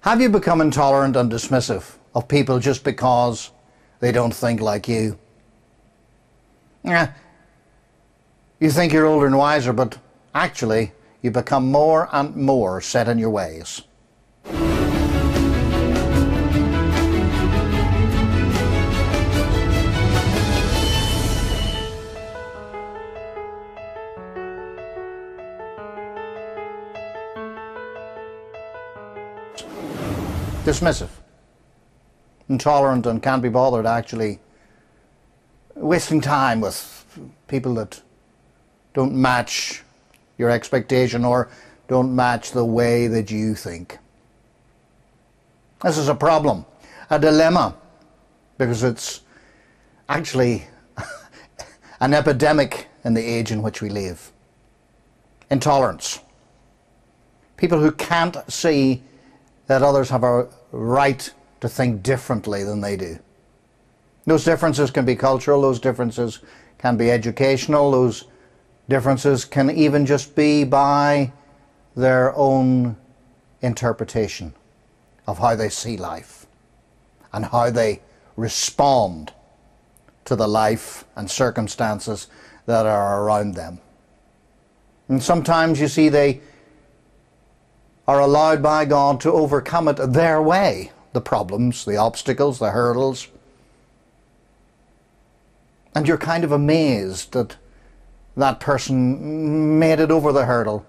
Have you become intolerant and dismissive of people just because they don't think like you? You think you're older and wiser, but actually you become more and more set in your ways. Dismissive, intolerant, and can't be bothered actually wasting time with people that don't match your expectation or don't match the way that you think. This is a problem, a dilemma, because it's actually an epidemic in the age in which we live. Intolerance. People who can't see that others have a right to think differently than they do. Those differences can be cultural, those differences can be educational, those differences can even just be by their own interpretation of how they see life and how they respond to the life and circumstances that are around them. And sometimes you see they are allowed by God to overcome it their way, the problems, the obstacles, the hurdles. And you're kind of amazed that that person made it over the hurdle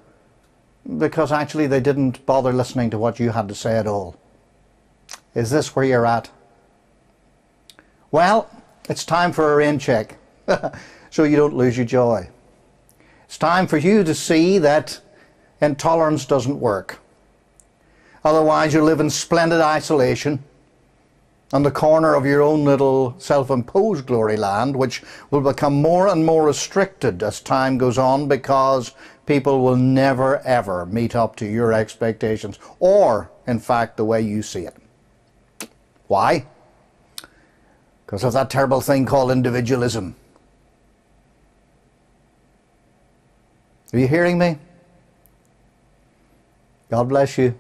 because actually they didn't bother listening to what you had to say at all. Is this where you're at? Well, it's time for a rain check so you don't lose your joy. It's time for you to see that intolerance doesn't work. Otherwise you live in splendid isolation on the corner of your own little self-imposed glory land, which will become more and more restricted as time goes on because people will never ever meet up to your expectations or, in fact, the way you see it. Why? Because of that terrible thing called individualism. Are you hearing me? God bless you.